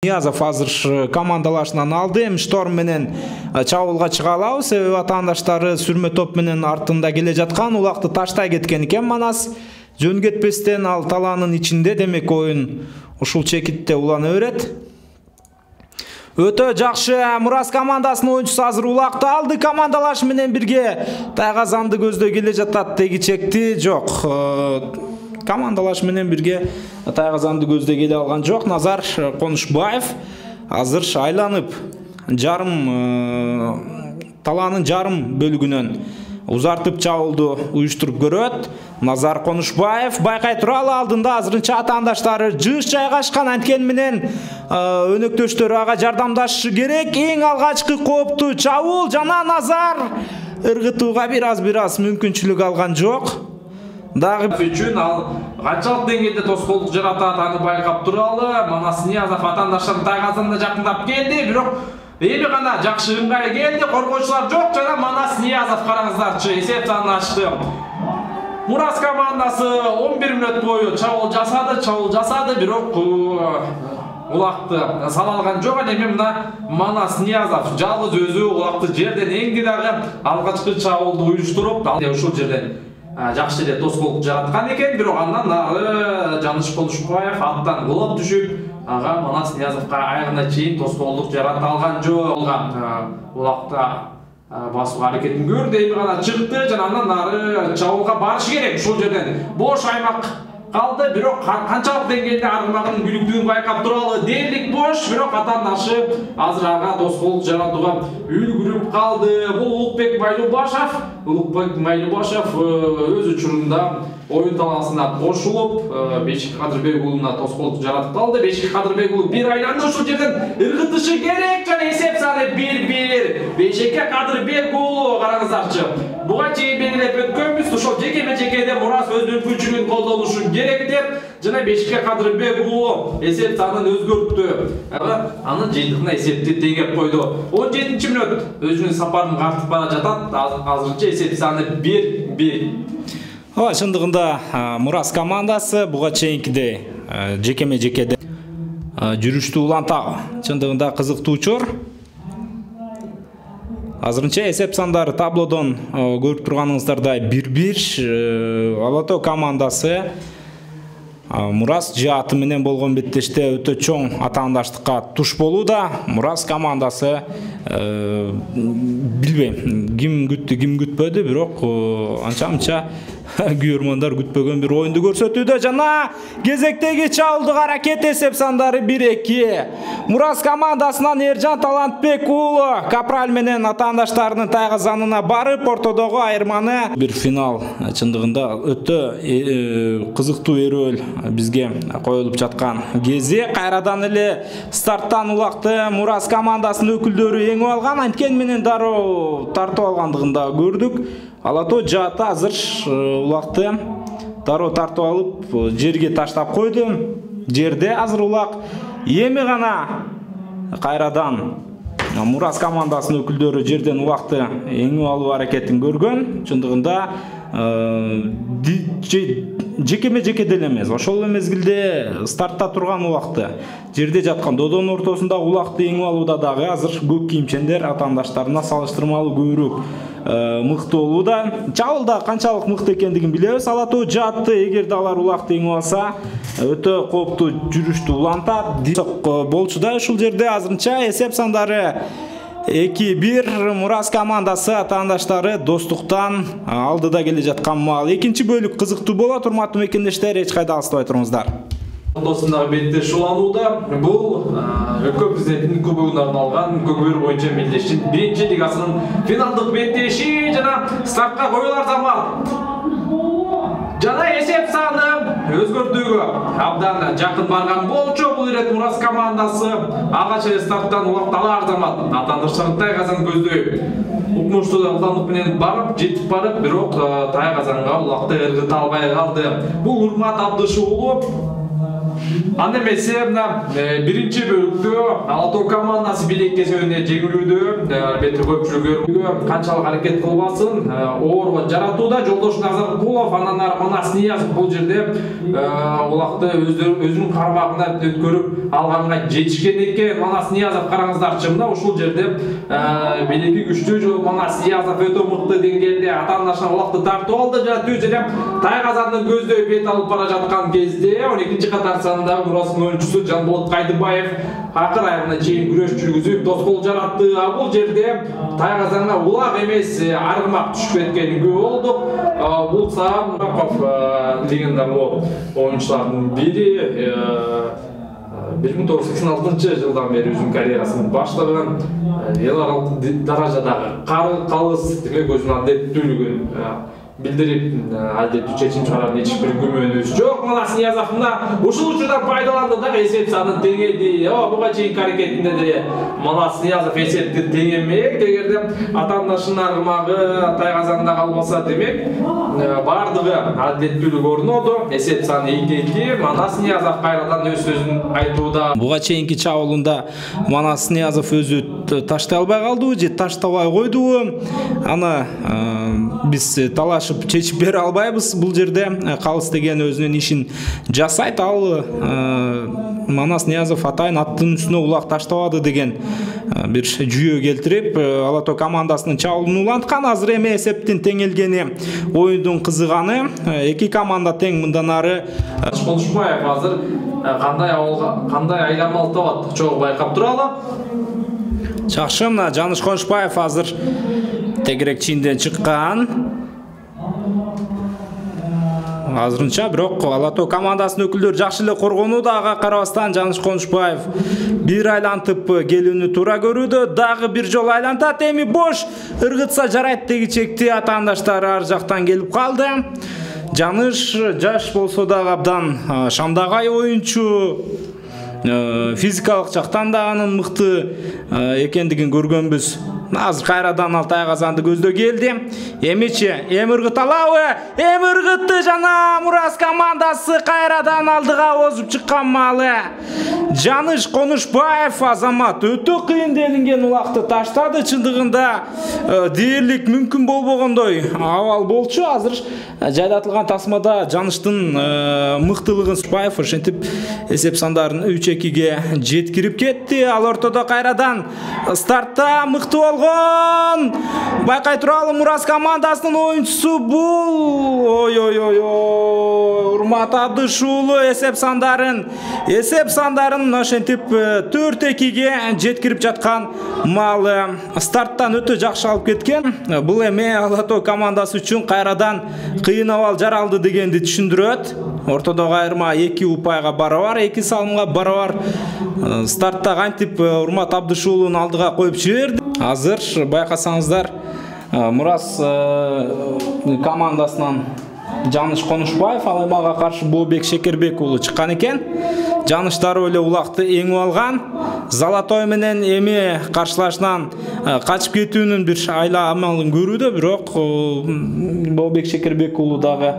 Ниязов азыр командалашынан алды. Эми Шторм менен чабуулга чыга алабыз. Себеби атаандаштары сүрмө топ менен артында келе жаткан, улакты таштай кеткен экен. Манас жөн кетпестен ал талаанын ичинде, демек оюн ушул чекитте улана берет. Өтө жакшы Мурас командасынын оюнчусу азыр улакты алды. Командалаш менен бирге Тайгазанды көздөй келе жатат. Теги чекти жок. Командалаш менен бирге Тайгазанды көздөй келе алган жок. Назар Конушбаев азыр айланып талаанын жарым бөлүгүнөн узартып чабуулду уюштуруп көрөт. Назар Конушбаев байкай туралы алдында азырынча атаандаштары жыш жайгашкан, анткени менен өнөктөштөрү ага жардамдашышы керек. Эң алгачкы кооптуу чабуул жана Назар ыргытууга бир аз мүмкүнчүлүк алган жок. Дагы үчүн ал канчалык деңгээлде тоскоолдук жаратат аны байкап туралы. Манас Ниязов атаандаштарын Тайгазанына жакындап келди, бирок эми гана жакшы ыңгай келди. Коргоочулар жок жана Манас Ниязов караңыздарчы эсеп санын ачты. Мурас командасы 11 мүнөт бою чабуул жасады, бирок улакты сала алган жок. Эми мына Манас Ниязов жалгыз өзү улакты жерден эңди дагы алгачкы чабуулду уюштуруп, ушул жерден жакшы эле тоскоолдук жараткан экен. Бирок андан нары Жаныш Конушбаев аттан кулап түшүп, ага Манас Ниязовго аягына чейин тоскоолдук жарата алган жок. Улакта басууга аракетин көрдү, эми гана чыкты жана андан нары чабуулга барышы керек. Ушул жерден бош аймак калды, бирок канчалык деңгээлде аргымагынын күлүктүгүн байкап туралы дээрлик бош, бирок атаандашы азыр ага тоскоолдук жаратууга үлгүрүп калды. Бул Улукбек Майлубашев өз учурунда оюн талаасына кошулуп, Бешик Кадырбек уулуна тоскоолдук жаратып алды. Бешик Кадырбек уулу бир айланды, ушул жерден ыргытышы керек жана эсеп саны 1-1. Бешик Кадырбек уулу караңыздарчы. Буга чейин белгилеп өткөнбүз, ошол жекеме-жекеде Мурас өз мүмкүнчүлүгүн колдонушу керек деп, жана Бешик Кадырбек уулу эсеп санын өзгөрттү. Анын жыйынтыгына эсепти тегеп койду. 17-мүнөт өзүнүн сапарын картып бара жатат. Азырынча эсеп саны 1-1. Чындыгында Мурас командасы буга чейинкидей жекеме-жекеде жүрүштү улантагы. Чындыгында кызыктуучур. Азырынча эсеп сандары таблодон көрүп турганыңыздардай 1-1. Алатоо командасы Мурас жааты менен болгон беттеште өтө чоң атаандаштыкка туш болууда. Мурас командасы билбейм, ким күттү, ким күтпөдү, бирок анча-мынча күйөрмандар күтпөгөн бир оюнду көрсөтүүдө. Жана кезектеги чабуулдук аракет, эсеп сандары 1-2. Мурас командасынан Эржан Талантбек уулу Капраль менен атаандаштарынын Тайгазанына барып, ортодогу айырманы бир финал чындыгында өтө кызыктуу эрүүл бизге коюлуп жаткан кези. Кайрадан эле старттан улакты Мурас командасынын өкүлдөрү эңип алган, анткени менен дароо тартып алгандыгын да көрдүк. Алатоо жааты азыр улакты дароо тартып алып жерге таштап койду. Жерде азыр улак эми гана кайрадан Мурас командасынын өкүлдөрү жерден улакты эңип алуу аракетин көргөн. Чындыгында жекеме-жекеде эле эмес, ошол эле мезгилде стартта турган улакты жерде жаткан додонун ортосунда улакты эңип алууда дагы азыр көк кийимчендер атаандаштарына салыштырмалуу көбүрөөк мыкты болууда. Чабуулда канчалык мыкты экендигин билебиз. Алатоо жаатты эгерде алар улакты эңип алса өтө кооптуу жүрүштү улантат. Болчуда ушул жерде азырынча эсеп сандары 2-1. Мурас командасы атаандаштары достуктан алдыда келе жаткан маал. Экинчи бөлүк кызыктуу болот. Урматтуу мекендештер, эч кайда алыстабай туруңуздар. Досундагы беттеш уланууда. Бул өлкө президентинин кубогуна арналган көкбөр боюнча мелдештин 1-лигасынын финалдык беттеши жана стартка коюлар замат. Жана эсеп саны өзгөртүүгө абдан жакын барган болчу. Бул ирет Мурас командасы алгач эле старттан улакталар замат атаандаштарын Тайгазан көздөй укмуштуу ылдамдык менен барып жетип барып, бирок Тайгазанга улакты ыргыта албай калды. Бул Урмат Абдышуулу Анда эмесе мына биринчи бөлүктө Ала Тоо командасы бийлик кезегинде жеңилүүдө, албетте көпчүлүгү канчалык аракет кылбасын, оорго жаратууда Жолдош Назаркулов анан ары Манас Ниязов бул жерде улакты өзүнүн кармагына өткөрүп алганга жетишкен экен. Манас Ниязов караңыздарчы, мына ушул жерде бийлиги күчтүү Манас Ниязов өтө мыкты деңгээлде атаандашына улакты тартып алды. Жана түз эле Тайгазандын көздөй бет алып бара жаткан кезде 12-чи катар сандагы Мурастын оюнчусу Жанболот Кайдыбаев акыр аягына чейин күрөш жүргүзүп тоскоол жаратты. Бул жерде Тайгазанга улак эмес аргымак түшүп кеткенин көрүп болдук. Бул Саам легендардуу оюнчулардын бири 1986-жылдан бери өзүнүн карьерасын баштаган, эл аралык даражадагы калыс демек өзүнүн адептүүлүгүн билдирип, адеттүү чечим чыгарган эч бир күмөнүбүз жок. Манас Ниязов ушул учурдан пайдаланды дагы эсеп санын теңеди. Буга чейинки аракетинде деле Манас Ниязов эсепти теңемек, эгерде атаандашынын аргымагы Тайгазанда калбаса демек бардыгы адеттүүлүк орноду. Эсеп саны 2-2. Манас Ниязов кайрадан өз сөзүн айтууда. Буга чейинки чабуулунда Манас Ниязов өзү таштай албай калдыбы же таштабай койдубу? Аны биз талашып чечип бере албайбыз. Бул жерде калыс деген өзүнүн ишин жасайт. Ал Манас Ниязов атайын аттын үстүнө улак таштабады деген бир жүйө келтирип, Ала Тоо командасынын чабуулун уланткан. Азыр эми эсептин теңелгени, оюндун кызыганы, эки команда тең. Мындан ары Конушбаев азыр кандай айламал табат чогуу байкап туралы. Жакшы, мына Жаныш Конушбаев азыр тегерек чийинден чыккан. Азырынча бирок Ала Тоо командасынын өкүлдөрү жакшы эле коргонууда. Ага карабастан Жаныш Конушбаев бир айлантып келүүнү туура көрүүдө. Дагы бир жолу айлантат. Эми бош ыргытса жарайт деги чекти атаандаштары ар жактан келип калды. Жаныш жаш болсо дагы абдан шамдагай оюнчу. Физикалык жактан да анын мыкты экендигин көргөнбүз. Азыр кайрадан ал Тайгазанды көздөй келди. Эмичи, эми ыргыталабы? Эми ыргытты жана Мурас командасы кайрадан алдыга озуп чыккан маалы. Жаныш Конушбаев Азамат өтө кыйын делинген улакты таштады. Чындыгында дээрлик мүмкүн болбогондой абал болчу. Азыр жайдатылган тасмада Жаныштын мыктылыгын Конушбаев ошентип эсеп сандарын 3-2-ге жеткирип кетти. Ал ортодо кайрадан стартта мыкты болгон. Байкай туралы Мурас командасынын оюнчусу бул. Ой, Урмат Абдышуулу эсеп сандарын ошентип 4-2-ге жеткирип жаткан маалы. Старттан өтө жакшы алып кеткен. Бул эми Ала Тоо командасы үчүн кайрадан кыйын абал жаралды дегенди түшүндүрөт. Ортодогу айырма 2 упайга барабар, 2 салымга барабар. Стартта кантип Урмат Абдышуулун алдыга коюп жиберди. Азыр байкасаңыздар Мурас командасынан Жаныш Конушбаев ал эми ага каршы Бообек Шекербек уулу чыккан экен. Жаныш дароо эле улакты эңип алган. Золотой менен эми каршылашынан качып кетүүнүн бир айла амалын көрүүдө, бирок Бообек Шекербек уулу дагы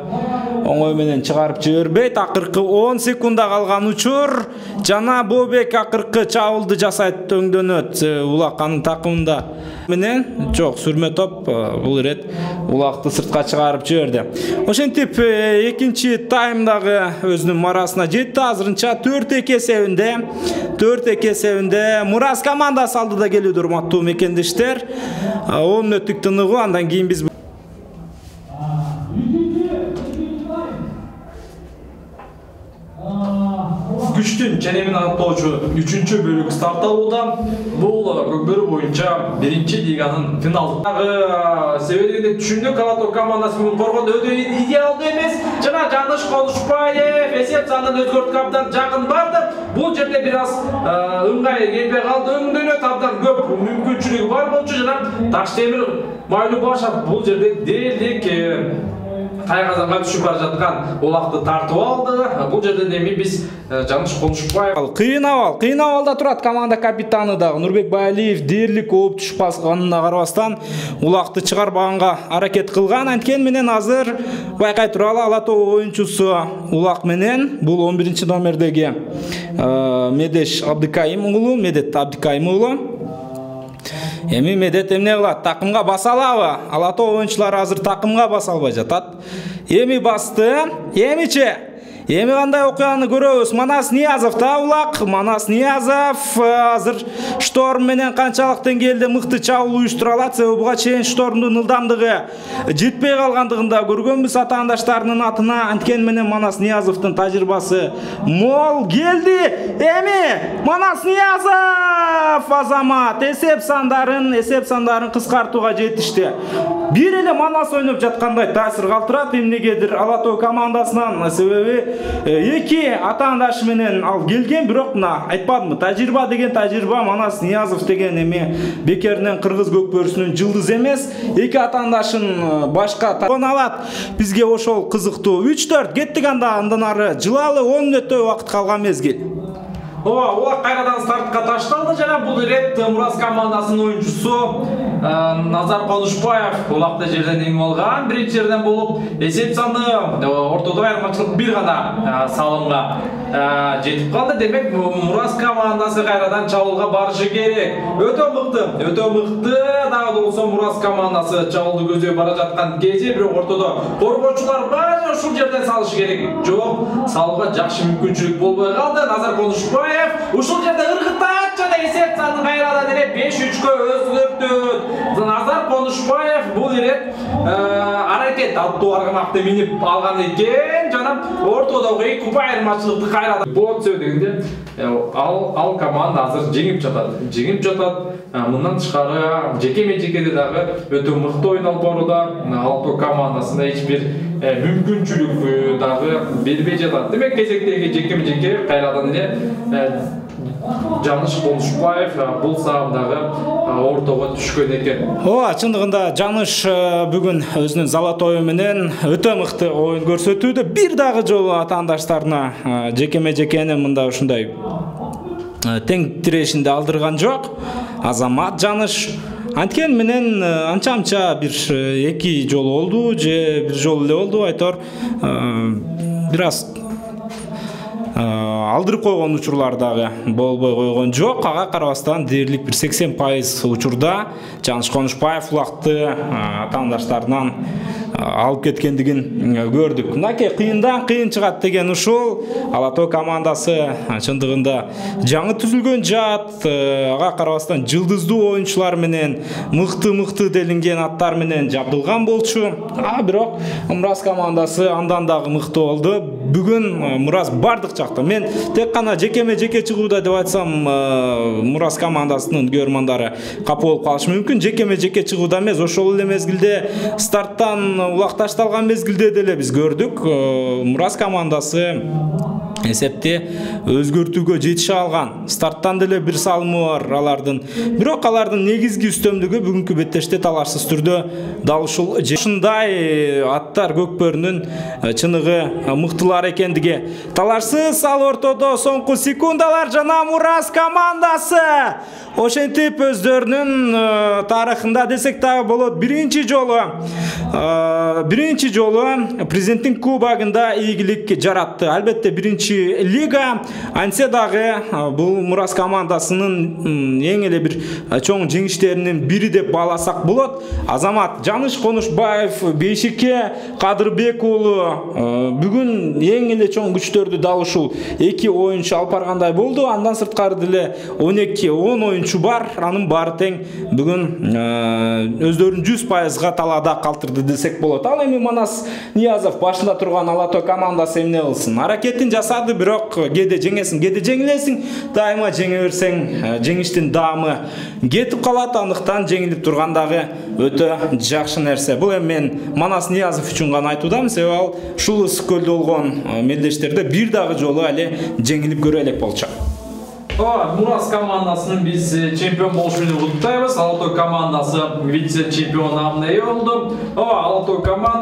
оңой менен чыгарып жибербейт. Акыркы 10 секундда калган учур жана Бообек акыркы чабуулду жасайт, өңдөнөт. Улак анын такымында менен жок, сүрмө топ бул ирет улакты сыртка чыгарып жиберди. Ошентип экинчи таймдагы өзүнүн марасына жетти. Азырынча 4-2 эсебинде Мурас командасы алдыда келүүдө, урматтуу мекендештер. 10 мүнөттүк тыныгуу, андан кийин биз күчтүн ченемин аныктоочу 3-чү бөлүк старт алууда. Бул көкбөрү боюнча 1-лиганын финалдагы себебинде түшүндүк. Ала Тоо командасы бүгүн коргондо өтө идеалдуу эмес. Жана Жаныш Конушбаев эсеп санын өзгөрткө абдан жакын барды. Бул жерде бир аз ыңгай келбей калды. Өңдөнөт абдан көп мүмкүнчүлүгү бар болчу. Жана Таштемир Майлубашев бул жерде дээрлик Тайгазанга түшүп бара жаткан улакты тартып алды. Бул жерден эми биз Жаныш Конушбаев кыйын абалда турат. Команда капитаны дагы Нурбек Байлиев дээрлик ооп түшүп калганына карабастан улакты чыгарбаганга аракет кылган. Анткени менен азыр байкай туралы Ала Тоо оюнчусу улак менен бул 11 номердеги Медет Абдыкайым уулу. Эми Медет эмне кылат? Такымга баса алабы? Ала Тоо оюнчулары азыр такымга баса албай жатат. Эми басты. Эми кандай окуяны көрөбүз? Манас Ниязов да улак. Манас Ниязов азыр Шторм менен канчалык деңгээлде мыкты чабуул уюштура алат? Себеби буга чейин Штормдун ылдамдыгы жетпей калгандыгын да көргөнбүз атаандаштарынын атына. Анткени менен Манас Ниязовдун тажрыйбасы мол келди. Эми Манас Ниязов Азамат эсеп сандарын кыскартууга жетишти. Бир эле Манас ойноп жаткандай таасир калтырат эмнегедир Ала Тоо командасынан. Себеби эки атаандашы менен ал келген, бирок мына айтпадымбы, тажрыйба деген тажрыйба. Манас Ниязов деген эми бекеринен кыргыз көкбөрүсүнүн жылдыз эмес. Эки атаандашын башка алат. Бизге ошол кызыктуу 3-4 кеттик, андан ары жылалы 10 мүнөттөй убакыт калган мезгил. Улак кайрадан стартка ташталды жана бул рет Мурас командасынын оюнчусу Назар Конушбаев улакты жерден эңип алган. Биринчи жерден болуп эсеп саны ортодо айырмачылык бир гана салымга жетип калды. Демек Мурас командасы кайрадан чабуулга барышы керек. Өтө мыкты дагы болсо Мурас командасы чабуулду көздөй бара жаткан кезде, бирок ортодо коргоочулар бар, ушул жерден салышы керек. Жок, салууга жакшы мүмкүнчүлүк болбой калды. Назар Конушбаев ушул жерде ыргытат жана эсеп санын кайрадан эле 5-3-кө өзгөртөт. Назар Конушбаев бул рет аракет аттуу аргамакты минип алган экен жана ортодогу эки ұпай айырмачылыкты кайрадан болот дегенде ал команда азыр жеңип жатат. Мындан тышкары жекеме-жекеде дагы өтө мыкты оюн алып барууда. Ала Тоо командасына эч бир мүмкүнчүлүк дагы бербей жатат. Демек кезектеги жекеме-жеке кайрадан эле Жаныш Конушбаев бул саамдагы ортого түшкөн экен. Чындыгында Жаныш бүгүн өзүнүн Золотою менен өтө мыкты оюн көрсөтүүдө. Бир дагы жолу атаандаштарына жекеме-жекени мында ушундай тең тирешинде алдырган жок. Азамат Жаныш анткени менен анча-мынча бир эки жолу болду же бир жолу эле болду, айтор бир аз алдырып койгон учурлар дагы болбой койгон жок. Ага карабастан дээрлик бир 80% учурда Жаныш Конушбаев улакты атаандаштарынан алып кеткендигин көрдүк. Мынакей кыйындан кыйын чыгат деген ушул. Ала Тоо командасы чындыгында жаңы түзүлгөн жаат. Ага карабастан жылдыздуу оюнчулар менен, мыкты делинген аттар менен жабдылган болчу. Бирок Мурас командасы андан дагы мыкты болду. Бүгүн Мурас бардык жакта. Мен тек кана жекеме-жеке чыгууда деп айтсам, Мурас командасынын көрмандары капа болуп калышы мүмкүн. Жекеме-жеке чыгууда эмес, ошол эле мезгилде старттан улак ташталган мезгилде деле биз көрдүк. Мурас командасы эсепти өзгөртүүгө жетише алган. Старттан деле бир салымы бар алардын. Бирок алардын негизги үстөмдүгү бүгүнкү беттеште талашсыз түрдө дал ушул ушундай аттар көкбөрүнүн чыныгы мыктылар экендиги талашсыз. Ал ортодо соңку секундалар жана Мурас командасы ошентип өздөрүнүн тарыхында десек дагы болот биринчи жолу президенттин кубогунда ийгилик жаратты. Албетте биринчи лига, ансе дагы бул Мурас командасынын эң эле бир чоң жеңиштеринин бири деп бааласак болот. Азамат Жаныш Конушбаев, Бейшике Кадырбек уулу бүгүн эң эле чоң күчтөрдү дал ушул эки оюнчу алып баргандай болду. Андан сырткары деле 12-10 оюнчу бар. Анын баары тең бүгүн өздөрүн 100%га талаада калтырды десек болот. Ал эми Манас Ниязов башында турган Ала Тоо командасы эмне кылсын? Аракетин жасады, бирок кээде жеңесиң, кээде жеңилесиң. Дайыма жеңе берсең, жеңиштин даамы кетип калат. Андыктан жеңилип тургандагы өтө жакшы нерсе. Бул эми мен Манас Ниязов үчүн гана айтуудамын, себеби ал ушул ысык көлдө болгон мелдештерде бир дагы жолу эле жеңилип көрө элек болчу. Мурас командасынын биз чемпион болушу менен куттуктайбыз. Ала Тоо командасы вице-чемпион намына ээ болду. Ала Тоо команда